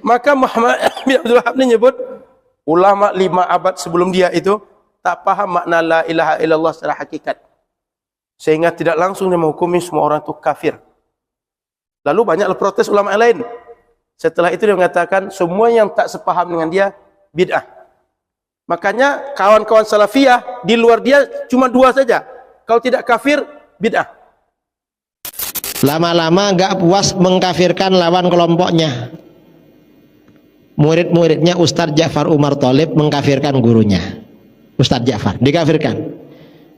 Maka Muhammad bin Abdul Wahab ini nyebut ulama 5 abad sebelum dia itu tak paham makna la ilaha illallah secara hakikat, sehingga tidak langsung dia menghukumi semua orang itu kafir. Lalu banyaklah protes ulama yang lain. Setelah itu dia mengatakan semua yang tak sepaham dengan dia bid'ah. Makanya kawan-kawan salafiyah di luar dia cuma 2 saja. Kalau tidak kafir, bid'ah. Lama-lama gak puas mengkafirkan lawan kelompoknya. Murid-muridnya Ustadz Ja'far Umar Thalib mengkafirkan gurunya. Ustadz Ja'far dikafirkan.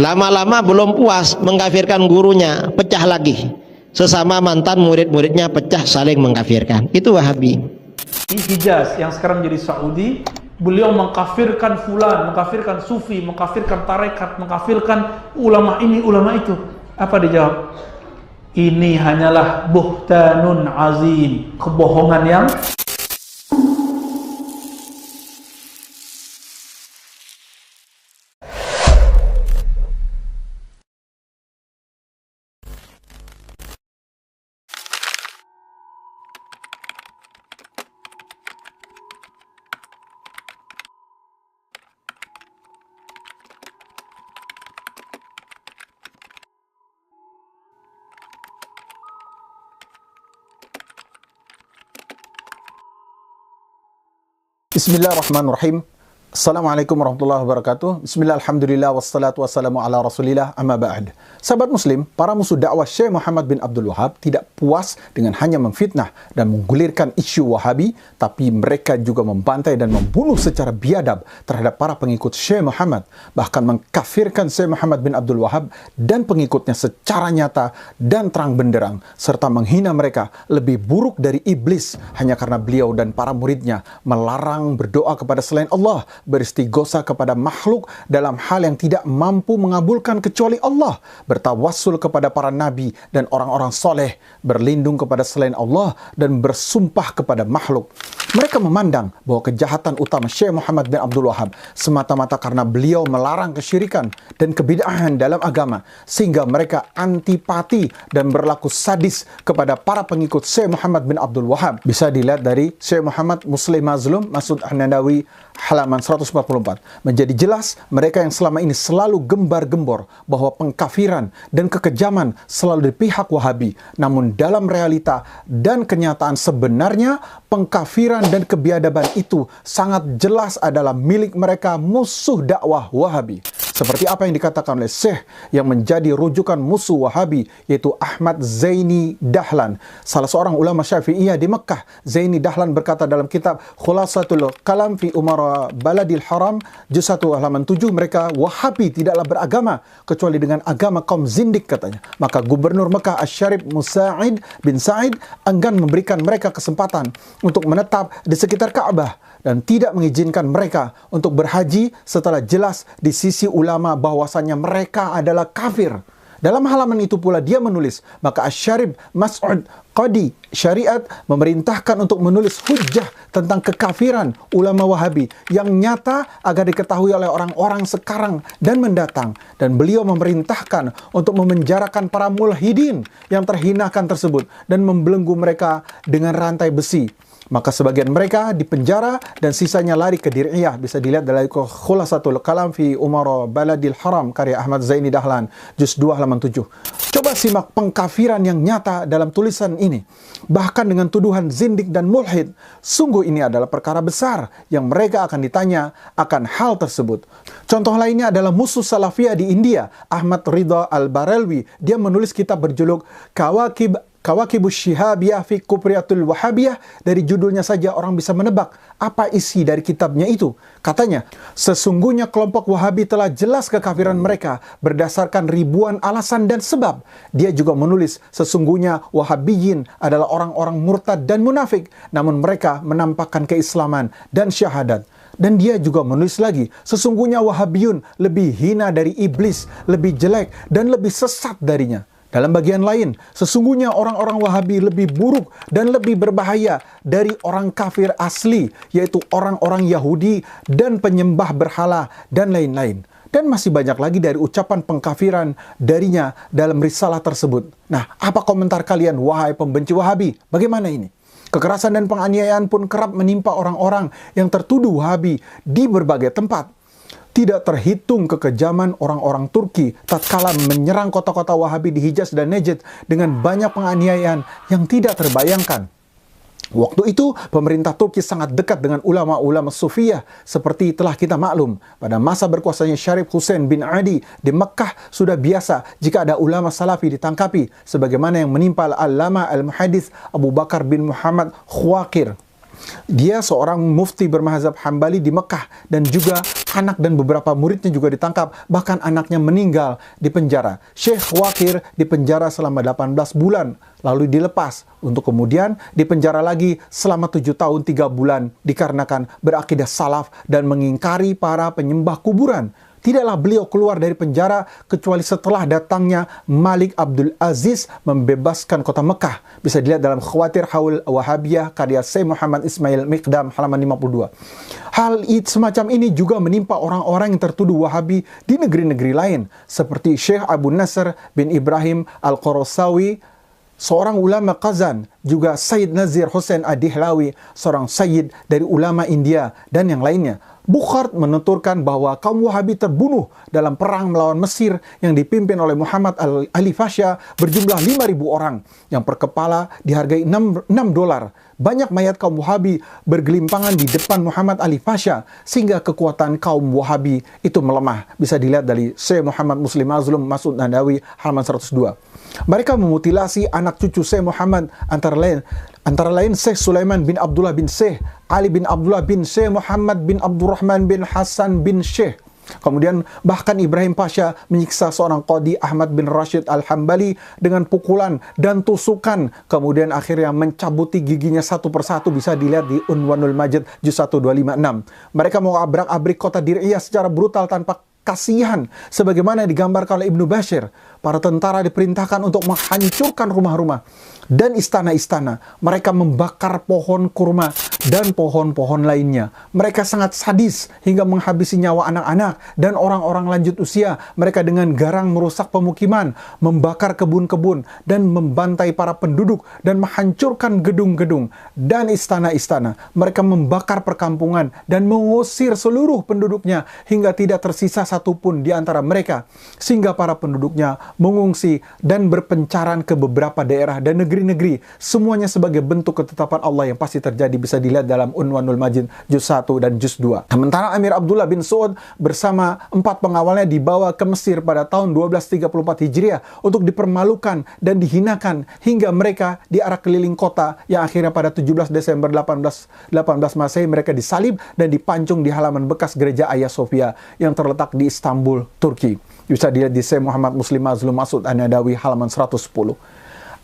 Lama-lama belum puas mengkafirkan gurunya, pecah lagi. Sesama mantan murid-muridnya pecah saling mengkafirkan. Itu Wahabi. Di Hijaz yang sekarang jadi Saudi, beliau mengkafirkan fulan, mengkafirkan sufi, mengkafirkan tarekat, mengkafirkan ulama ini, ulama itu. Apa dijawab? Ini hanyalah buhtanun azim, kebohongan yang Bismillahirrahmanirrahim. Assalamualaikum warahmatullahi wabarakatuh. Bismillah, alhamdulillah, wassalatu wassalamu ala rasulillah, amma ba'd. Sahabat muslim, para musuh dakwah Syekh Muhammad bin Abdul Wahab tidak puas dengan hanya memfitnah dan menggulirkan isu Wahabi, tapi mereka juga membantai dan membunuh secara biadab terhadap para pengikut Syekh Muhammad, bahkan mengkafirkan Syekh Muhammad bin Abdul Wahab dan pengikutnya secara nyata dan terang benderang, serta menghina mereka lebih buruk dari iblis hanya karena beliau dan para muridnya melarang berdoa kepada selain Allah, beristighosa kepada makhluk dalam hal yang tidak mampu mengabulkan kecuali Allah, bertawassul kepada para nabi dan orang-orang soleh, berlindung kepada selain Allah, dan bersumpah kepada makhluk. Mereka memandang bahwa kejahatan utama Syekh Muhammad bin Abdul Wahab semata-mata karena beliau melarang kesyirikan dan kebid'ahan dalam agama, sehingga mereka antipati dan berlaku sadis kepada para pengikut Syekh Muhammad bin Abdul Wahab. Bisa dilihat dari Syekh Muhammad Muslim Mazlum Masud An-Nadawi halaman 144. Menjadi jelas mereka yang selama ini selalu gembar-gembor bahwa pengkafiran dan kekejaman selalu di pihak Wahabi, namun dalam realita dan kenyataan sebenarnya pengkafiran dan kebiadaban itu sangat jelas adalah milik mereka musuh dakwah Wahabi. Seperti apa yang dikatakan oleh Syekh yang menjadi rujukan musuh Wahabi, yaitu Ahmad Zaini Dahlan, salah seorang ulama Syafi'iyah di Mekah. Zaini Dahlan berkata dalam kitab Khulasatul Kalam fi Umara Baladil Haram, juz 1 halaman 7, mereka Wahabi tidaklah beragama kecuali dengan agama kaum zindik, katanya. Maka Gubernur Mekah Asy-Syarif Musa'id bin Sa'id enggan memberikan mereka kesempatan untuk menetap di sekitar Ka'bah dan tidak mengizinkan mereka untuk berhaji setelah jelas di sisi ulama bahwasannya mereka adalah kafir. Dalam halaman itu pula dia menulis, maka Asy-Syarif Mas'ud Qadi Syariat memerintahkan untuk menulis hujjah tentang kekafiran ulama Wahabi yang nyata agar diketahui oleh orang-orang sekarang dan mendatang, dan beliau memerintahkan untuk memenjarakan para mulhidin yang terhinakan tersebut dan membelenggu mereka dengan rantai besi. Maka sebagian mereka dipenjara dan sisanya lari ke Dir'iyah. Bisa dilihat dari Khulasatul Kalam fi Umara Baladil Haram karya Ahmad Zaini Dahlan, juz 2 halaman 7. Coba simak pengkafiran yang nyata dalam tulisan ini. Bahkan dengan tuduhan zindik dan mulhid. Sungguh ini adalah perkara besar yang mereka akan ditanya akan hal tersebut. Contoh lainnya adalah musuh Salafiyah di India, Ahmad Ridha Al-Barelwi. Dia menulis kitab berjuluk Kawakibus Syihabiyah fi Kupriyatul Wahabiyah. Dari judulnya saja orang bisa menebak apa isi dari kitabnya itu. Katanya, sesungguhnya kelompok Wahabi telah jelas kekafiran mereka berdasarkan ribuan alasan dan sebab. Dia juga menulis, sesungguhnya Wahabiyin adalah orang-orang murtad dan munafik, namun mereka menampakkan keislaman dan syahadat. Dan dia juga menulis lagi, sesungguhnya Wahabiyun lebih hina dari iblis, lebih jelek dan lebih sesat darinya. Dalam bagian lain, sesungguhnya orang-orang Wahabi lebih buruk dan lebih berbahaya dari orang kafir asli, yaitu orang-orang Yahudi dan penyembah berhala dan lain-lain. Dan masih banyak lagi dari ucapan pengkafiran darinya dalam risalah tersebut. Nah, apa komentar kalian, wahai pembenci Wahabi? Bagaimana ini? Kekerasan dan penganiayaan pun kerap menimpa orang-orang yang tertuduh Wahabi di berbagai tempat. Tidak terhitung kekejaman orang-orang Turki tatkala menyerang kota-kota Wahabi di Hijaz dan Najd dengan banyak penganiayaan yang tidak terbayangkan. Waktu itu, pemerintah Turki sangat dekat dengan ulama-ulama Sufiyah. Seperti telah kita maklum, pada masa berkuasanya Syarif Hussein bin Adi di Mekkah sudah biasa jika ada ulama Salafi ditangkapi, sebagaimana yang menimpa Al-Allama Al-Muhaddits Abu Bakar bin Muhammad Khwakir. Dia seorang mufti bermazhab Hambali di Mekkah, dan juga anak dan beberapa muridnya juga ditangkap, bahkan anaknya meninggal di penjara. Syekh Khwakir dipenjara selama 18 bulan, lalu dilepas untuk kemudian dipenjara lagi selama 7 tahun 3 bulan dikarenakan berakidah salaf dan mengingkari para penyembah kuburan. Tidaklah beliau keluar dari penjara kecuali setelah datangnya Malik Abdul Aziz membebaskan kota Mekah. Bisa dilihat dalam Khawatir Haul Wahabiyah karya Syekh Muhammad Ismail Miqdam halaman 52. Hal semacam ini juga menimpa orang-orang yang tertuduh Wahabi di negeri-negeri lain, seperti Syekh Abu Nasr bin Ibrahim Al-Qurasawi, seorang ulama Kazan, juga Sayyid Nazir Hussain Ad-Dihlawi, seorang sayyid dari ulama India, dan yang lainnya. Bukhard menuturkan bahwa kaum Wahabi terbunuh dalam perang melawan Mesir yang dipimpin oleh Muhammad Ali Fasha berjumlah 5.000 orang yang per kepala dihargai $6. Banyak mayat kaum Wahabi bergelimpangan di depan Muhammad Ali Fasha sehingga kekuatan kaum Wahabi itu melemah. Bisa dilihat dari Syekh Muhammad Muslim Mazlum Masud Nadawi halaman 102. Mereka memutilasi anak cucu Syekh Muhammad antara lain Syekh Sulaiman bin Abdullah bin Syekh, Ali bin Abdullah bin Syekh, Muhammad bin Abdurrahman bin Hasan bin Syekh. Kemudian bahkan Ibrahim Pasha menyiksa seorang qadi Ahmad bin Rashid Al-Hambali dengan pukulan dan tusukan. Kemudian akhirnya mencabuti giginya satu persatu, bisa dilihat di Unwanul Majid juz 1 256. Mereka mau abrak-abrik kota Dir'iyah secara brutal tanpa kasihan, sebagaimana digambarkan oleh Ibnu Bashir. Para tentara diperintahkan untuk menghancurkan rumah-rumah dan istana-istana. Mereka membakar pohon kurma dan pohon-pohon lainnya. Mereka sangat sadis hingga menghabisi nyawa anak-anak dan orang-orang lanjut usia. Mereka dengan garang merusak pemukiman, membakar kebun-kebun, dan membantai para penduduk dan menghancurkan gedung-gedung dan istana-istana. Mereka membakar perkampungan dan mengusir seluruh penduduknya hingga tidak tersisa satupun di antara mereka, sehingga para penduduknya mengungsi dan berpencaran ke beberapa daerah dan negeri-negeri, semuanya sebagai bentuk ketetapan Allah yang pasti terjadi. Bisa dilihat dalam Unwanul Majid juz 1 dan juz 2. Sementara Amir Abdullah bin Saud bersama 4 pengawalnya dibawa ke Mesir pada tahun 1234 Hijriah untuk dipermalukan dan dihinakan hingga mereka diarak keliling kota, yang akhirnya pada 17 Desember 1818 Masehi mereka disalib dan dipancung di halaman bekas gereja Hagia Sophia yang terletak di Istanbul, Turki. Bisa dilihat di Syekh Muhammad Muslim Mazlum Masud An-Nadawi halaman 110.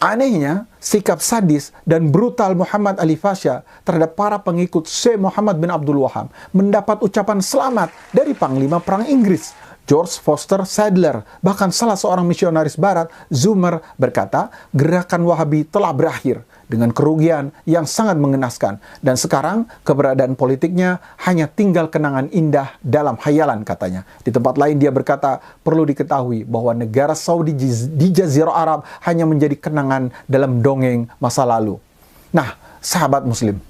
Anehnya, sikap sadis dan brutal Muhammad Ali Fasha terhadap para pengikut Syekh Muhammad bin Abdul Wahhab mendapat ucapan selamat dari Panglima Perang Inggris, George Foster Sadler. Bahkan salah seorang misionaris barat, Zumer, berkata, gerakan Wahabi telah berakhir dengan kerugian yang sangat mengenaskan. Dan sekarang keberadaan politiknya hanya tinggal kenangan indah dalam hayalan, katanya. Di tempat lain dia berkata, perlu diketahui bahwa negara Saudi di Jazirah Arab hanya menjadi kenangan dalam dongeng masa lalu. Nah, sahabat muslim,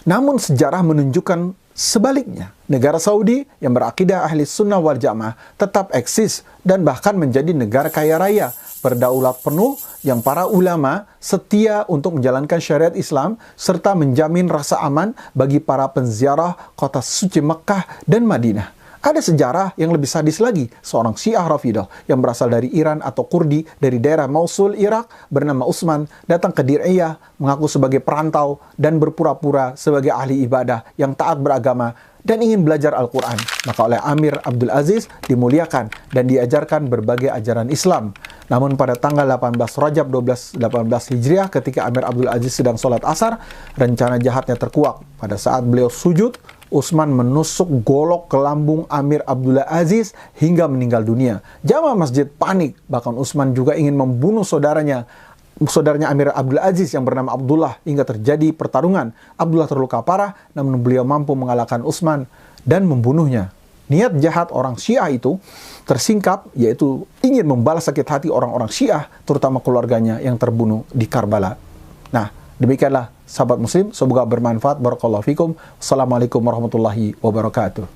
namun sejarah menunjukkan sebaliknya. Negara Saudi yang berakidah ahli sunnah wal jamaah tetap eksis dan bahkan menjadi negara kaya raya, berdaulat penuh, yang para ulama setia untuk menjalankan syariat Islam serta menjamin rasa aman bagi para penziarah kota suci Mekkah dan Madinah. Ada sejarah yang lebih sadis lagi. Seorang Syiah Rafidah yang berasal dari Iran atau Kurdi dari daerah Mosul, Irak, bernama Utsman, datang ke Dir'iyah mengaku sebagai perantau dan berpura-pura sebagai ahli ibadah yang taat beragama dan ingin belajar Al-Quran. Maka oleh Amir Abdul Aziz dimuliakan dan diajarkan berbagai ajaran Islam. Namun pada tanggal 18 Rajab 1218 Hijriah, ketika Amir Abdul Aziz sedang sholat asar, rencana jahatnya terkuak. Pada saat beliau sujud, Utsman menusuk golok ke lambung Amir Abdullah Aziz hingga meninggal dunia. Jamaah masjid panik, bahkan Utsman juga ingin membunuh saudaranya Amir Abdul Aziz yang bernama Abdullah, hingga terjadi pertarungan. Abdullah terluka parah, namun beliau mampu mengalahkan Utsman dan membunuhnya. Niat jahat orang Syiah itu tersingkap, yaitu ingin membalas sakit hati orang-orang Syiah, terutama keluarganya yang terbunuh di Karbala. Nah, demikianlah Sahabat Muslim, semoga bermanfaat. Barakallahu fikum. Assalamualaikum warahmatullahi wabarakatuh.